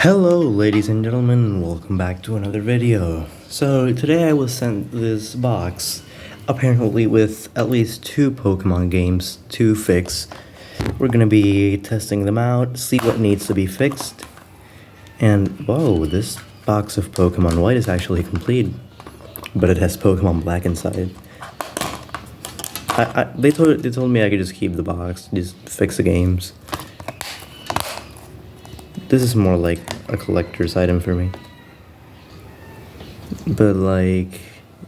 Hello ladies and gentlemen, welcome back to another video. So today I was sent this box, apparently with at least 2 Pokemon games to fix. We're gonna be testing them out, see what needs to be fixed. And whoa, this box of Pokemon White is actually complete, but it has Pokemon Black inside. They told me I could just keep the box, just fix the games. This is more like a collector's item for me. But like,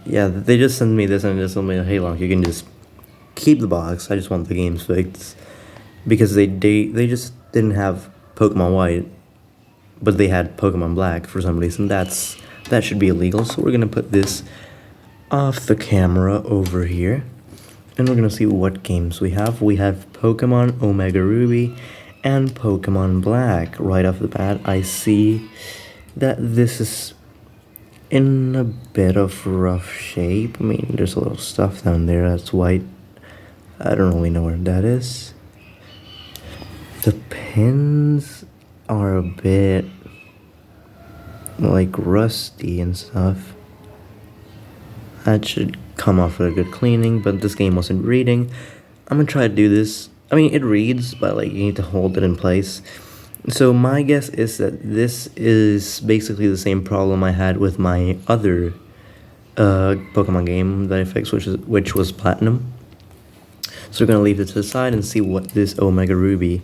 yeah, they just sent me this and just told me, hey Lonk, you can just keep the box. I just want the games fixed. Because they just didn't have Pokemon White, but they had Pokemon Black for some reason. That should be illegal. So we're gonna put this off the camera over here. And we're gonna see what games we have. We have Pokemon Omega Ruby and Pokemon Black. Right off the bat, I see that this is in a bit of rough shape. I mean, there's a little stuff down there that's white. I don't really know where that is. The pins are a bit like rusty and stuff. That should come off with a good cleaning, but this game wasn't reading. I'm gonna try to do this. I mean, it reads, but like you need to hold it in place. So my guess is that this is basically the same problem I had with my other Pokemon game that I fixed, which was Platinum. So we're gonna leave it to the side and see what this Omega Ruby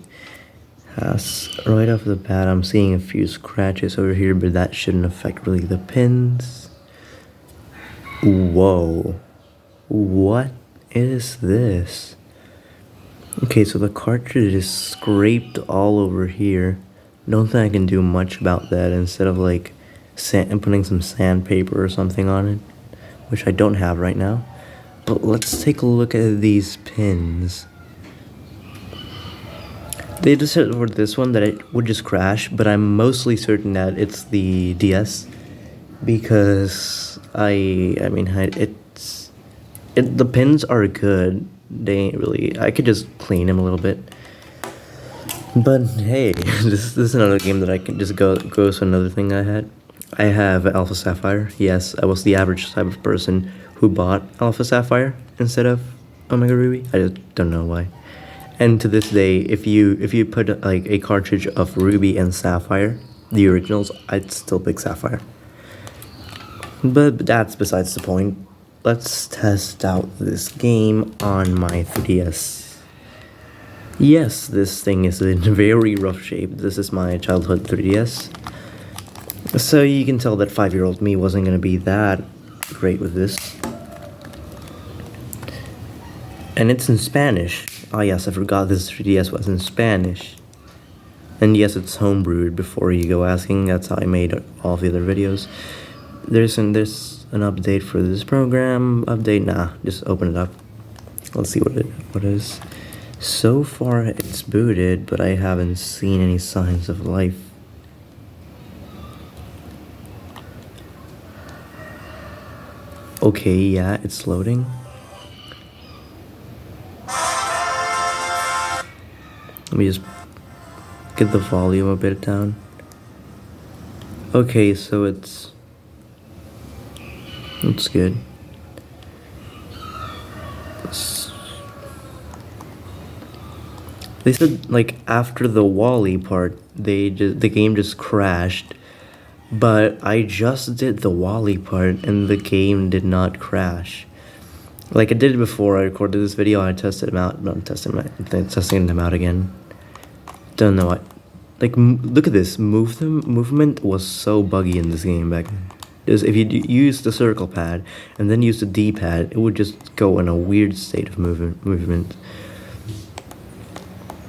has. Right off the bat, I'm seeing a few scratches over here, but that shouldn't affect really the pins. Whoa, what is this? Okay, so the cartridge is scraped all over here. Don't think I can do much about that instead of like putting some sandpaper or something on it, which I don't have right now. But let's take a look at these pins. They just said for this one that it would just crash, but I'm mostly certain that it's the DS because the pins are good. They ain't really, I could just clean them a little bit. But hey, this is another game that I can just go to another thing I had. I have Alpha Sapphire. Yes, I was the average type of person who bought Alpha Sapphire instead of Omega Ruby. I just don't know why. And to this day, if you put like a cartridge of Ruby and Sapphire, the originals, I'd still pick Sapphire. But that's besides the point. Let's test out this game on my 3DS. Yes, this thing is in very rough shape. This is my childhood 3DS. So you can tell that 5-year-old me wasn't going to be that great with this. And it's in Spanish. Ah yes, I forgot this 3DS was in Spanish. And yes, it's homebrewed before you go asking. That's how I made all the other videos. There's an update for this program. Update, nah, just open it up. Let's see what it is. So far it's booted, but I haven't seen any signs of life. Okay, yeah, it's loading. Let me just get the volume a bit down. Okay, so it's good. They said like after the Wally part, the game just crashed, but I just did the Wally part and the game did not crash. Like I did it before I recorded this video. I tested them out. Not testing them out again. Don't know what. Like look at this. Movement was so buggy in this game back then. Is if you use the circle pad and then use the D-pad, it would just go in a weird state of movement.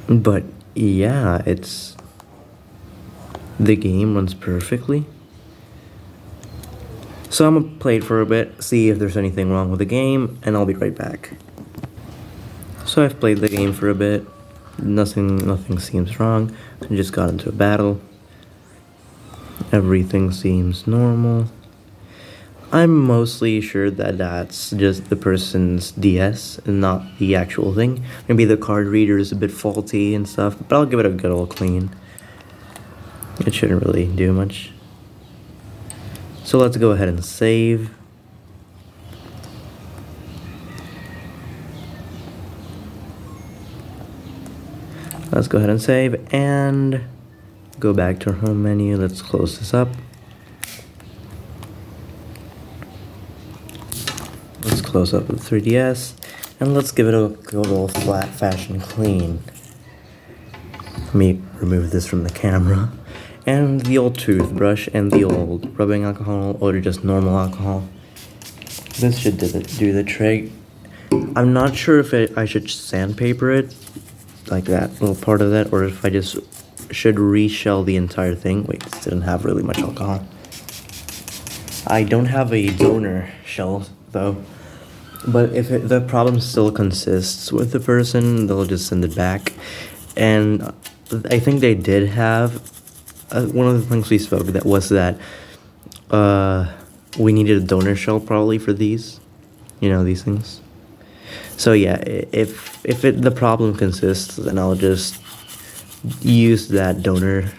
But yeah, the game runs perfectly. So I'm gonna play it for a bit, see if there's anything wrong with the game, and I'll be right back. So I've played the game for a bit. Nothing seems wrong. I just got into a battle. Everything seems normal. I'm mostly sure that that's just the person's DS and not the actual thing. Maybe the card reader is a bit faulty and stuff, but I'll give it a good old clean. It shouldn't really do much. So let's go ahead and save. Let's go ahead and save and go back to our home menu. Let's close this up. Let's close up the 3DS and let's give it a good old flat fashion clean. Let me remove this from the camera. And the old toothbrush and the old rubbing alcohol or just normal alcohol. This should do the trick. I'm not sure if I should sandpaper it, like that little part of that, or if I just should reshell the entire thing. Wait, this didn't have really much alcohol. I don't have a donor shell though. But if the problem still consists with the person, they'll just send it back. And I think they did have one of the things we spoke that was that we needed a donor shell probably for these, these things. So yeah, if the problem consists, then I'll just use that donor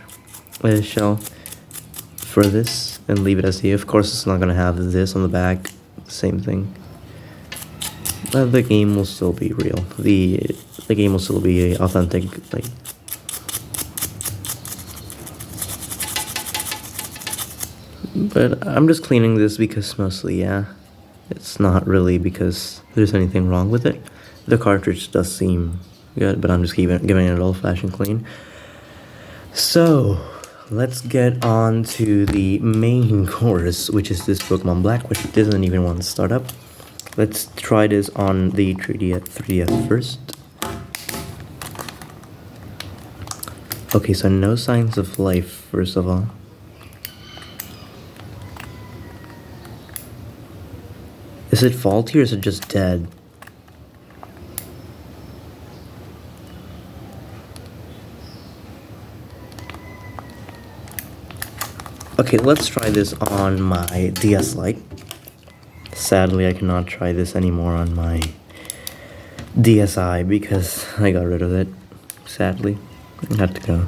shell for this and leave it as the. Of course, it's not gonna have this on the back. Same thing. But the game will still be real. The game will still be authentic, like. But I'm just cleaning this because mostly, yeah, it's not really because there's anything wrong with it. The cartridge does seem good, but I'm just giving it an old-fashioned clean. So, let's get on to the main course, which is this Pokemon Black, which doesn't even want to start up. Let's try this on the 3DS first. Okay, so no signs of life, first of all. Is it faulty or is it just dead? Okay, let's try this on my DS Lite. Sadly, I cannot try this anymore on my DSi because I got rid of it. Sadly, I had to go.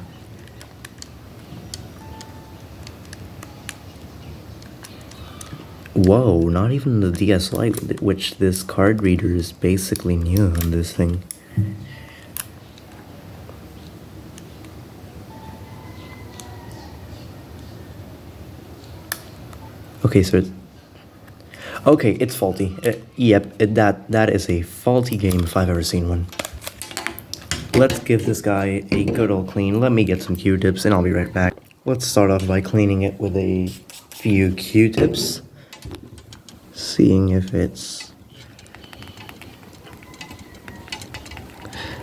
Whoa, not even the DS Lite, which this card reader is basically new on this thing. Okay, so it's faulty. That is a faulty game if I've ever seen one. Let's give this guy a good old clean. Let me get some Q-tips and I'll be right back. Let's start off by cleaning it with a few Q-tips. Seeing if it's...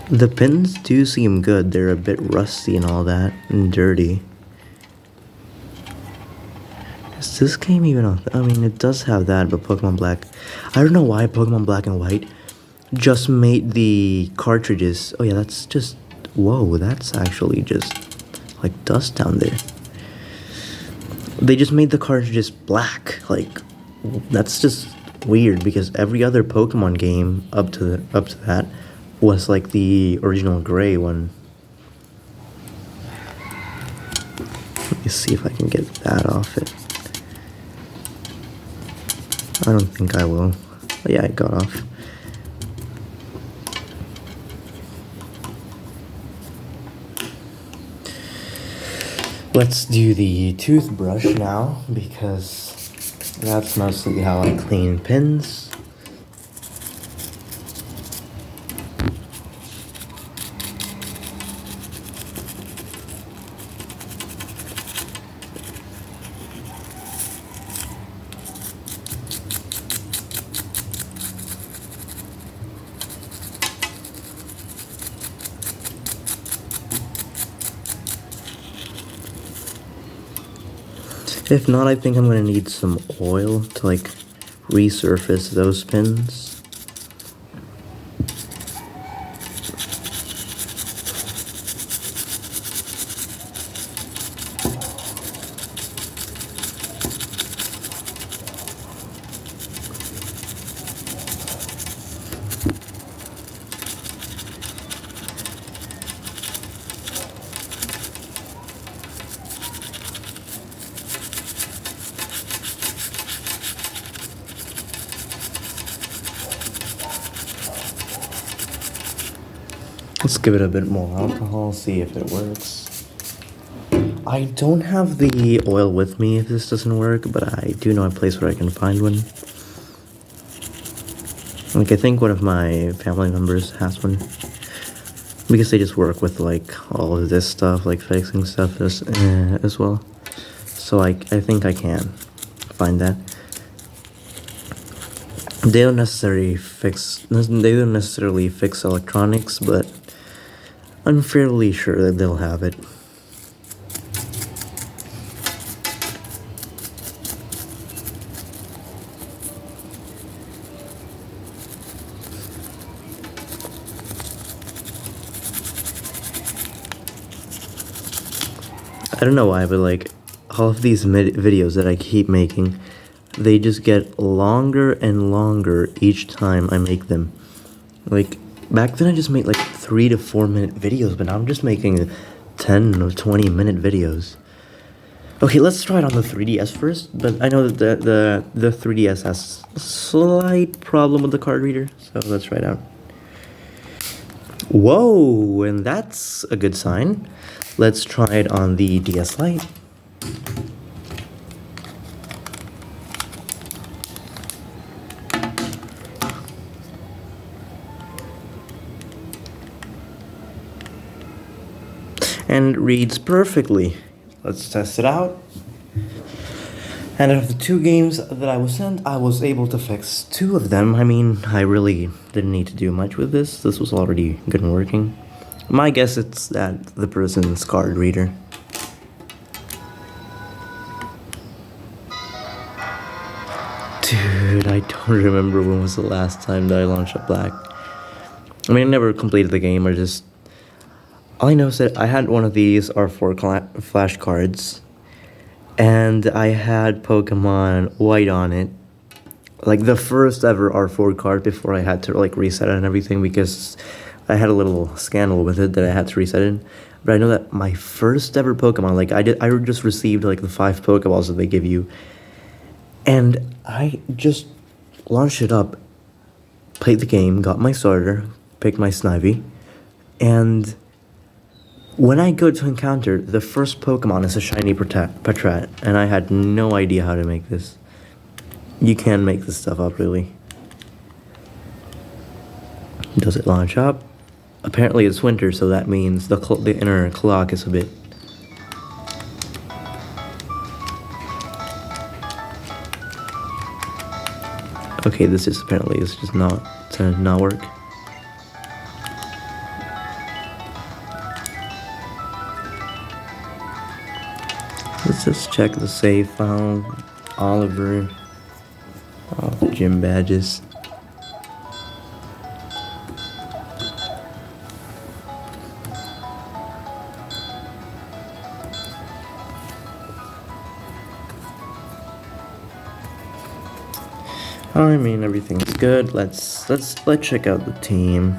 The pins do seem good. They're a bit rusty and all that, and dirty. Is this game even on? I mean, it does have that, but Pokemon Black... I don't know why Pokemon Black and White just made the cartridges... Oh yeah, that's just... Whoa, that's actually just like dust down there. They just made the cartridges black. Like, that's just weird because every other Pokemon game up to that was like the original gray one. Let me see if I can get that off it. I don't think I will. But yeah, it got off. Let's do the toothbrush now, because that's mostly how I clean pins. If not, I think I'm gonna need some oil to like resurface those pins. Let's give it a bit more alcohol, see if it works. I don't have the oil with me if this doesn't work, but I do know a place where I can find one. Like, I think one of my family members has one. Because they just work with, like, all of this stuff, like fixing stuff as well. So I think I can find that. They don't necessarily fix electronics, but I'm fairly sure that they'll have it. I don't know why, but like all of these videos that I keep making, they just get longer and longer each time I make them. Like, back then I just made like 3 to 4 minute videos, but now I'm just making 10 or 20 minute videos. Okay, let's try it on the 3DS first, but I know that the 3DS has a slight problem with the card reader, so let's try it out. Whoa, and that's a good sign. Let's try it on the DS Lite. And it reads perfectly. Let's test it out. And out of the 2 games that I was sent, I was able to fix 2 of them. I mean, I really didn't need to do much with this. This was already good and working. My guess it's that the person's card reader. Dude, I don't remember when was the last time that I launched up Black. I mean, I never completed the game, all I know is that I had one of these R4 flashcards, and I had Pokemon White on it. Like, the first ever R4 card before I had to, like, reset it and everything, because I had a little scandal with it that I had to reset it. But I know that my first ever Pokemon, like, I just received, like, the 5 Pokeballs that they give you. And I just launched it up, played the game, got my starter, picked my Snivy, and when I go to encounter, the first Pokemon is a shiny Patrat, and I had no idea how to make this. You can make this stuff up, really. Does it launch up? Apparently it's winter, so that means the inner clock is a bit... Okay, this is apparently it's just not work. Let's just check the save file. Oliver. Oh, gym badges. I mean, everything's good. Let's check out the team.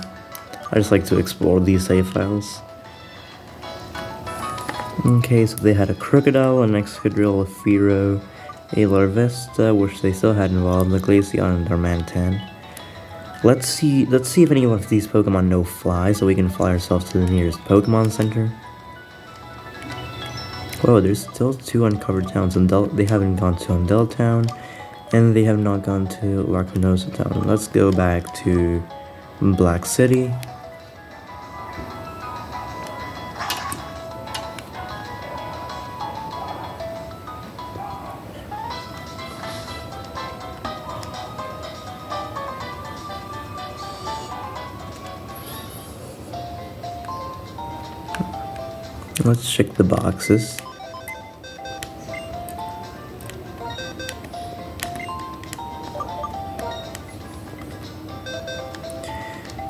I just like to explore these save files. Okay, so they had a Crocodile, an Excadrill, a Fearow, a Larvesta, which they still had involved, a Glaceon, and Darmanitan. Let's see if any of these Pokemon know Fly, so we can fly ourselves to the nearest Pokemon Center. Whoa, there's still 2 uncovered towns, and they haven't gone to Undell Town, and they have not gone to Larkanosa Town. Let's go back to Black City. Let's check the boxes.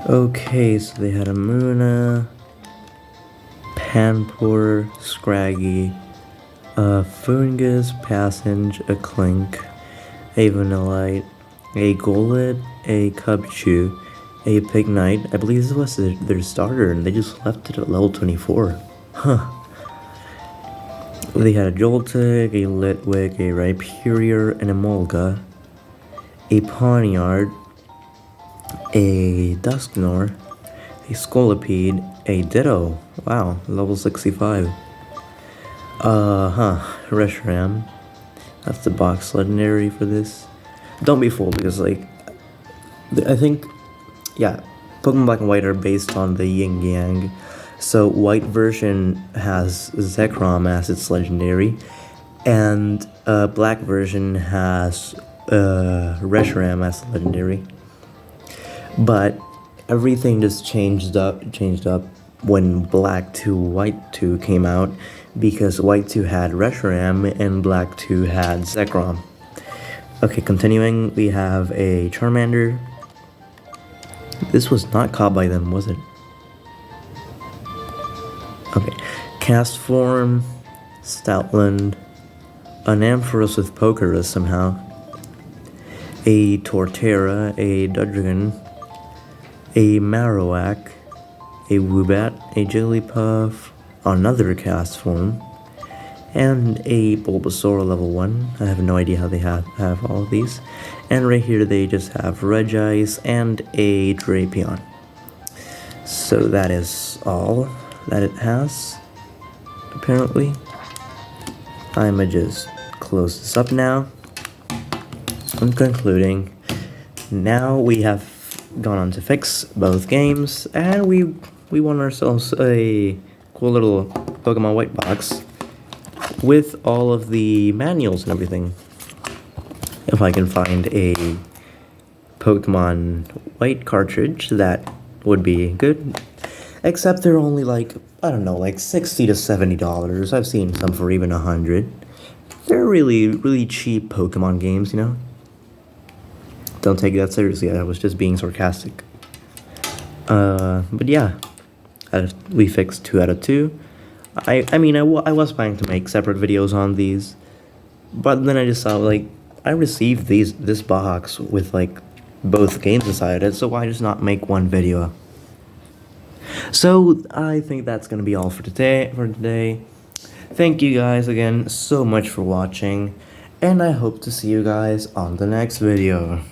Okay, so they had a Munna, Panpour, Scraggy, a Foongus, Passage, a Clink, a Vanillite, a Golett, a Cubchoo, a Pignite. I believe this was their starter, and they just left it at level 24. Huh. They had a Joltik, a Litwick, a Rhyperior, an Emolga, a Pawniard, a Dusknoir, a Scolipede, a Ditto. Wow, level 65. Reshiram. That's the box legendary for this. Don't be fooled because, like, I think, yeah, Pokemon Black and White are based on the Yin Yang. So, White version has Zekrom as its legendary, and Black version has Reshiram as legendary. But everything just changed up when Black 2 White 2 came out, because White 2 had Reshiram and Black 2 had Zekrom. Okay, continuing, we have a Charmander. This was not caught by them, was it? Okay, Cast Form, Stoutland, an Ampharos with Pokerus somehow, a Torterra, a Dudrigan, a Marowak, a Woobat, a Jigglypuff, another Cast Form, and a Bulbasaur level 1. I have no idea how they have all of these. And right here they just have Regice and a Drapion. So that is all that it has, apparently. I'ma just close this up now. I'm concluding. Now we have gone on to fix both games, and we won ourselves a cool little Pokemon White box with all of the manuals and everything. If I can find a Pokemon White cartridge, that would be good. Except they're only like, I don't know, like $60 to $70. I've seen some for even $100. They're really, really cheap Pokemon games, you know? Don't take that seriously, I was just being sarcastic. But yeah, we fixed 2 out of 2. I mean, I was planning to make separate videos on these, but then I just saw, like, I received this box with, like, both games inside it, so why just not make one video? So, I think that's gonna be all for today. Thank you guys again so much for watching, and I hope to see you guys on the next video.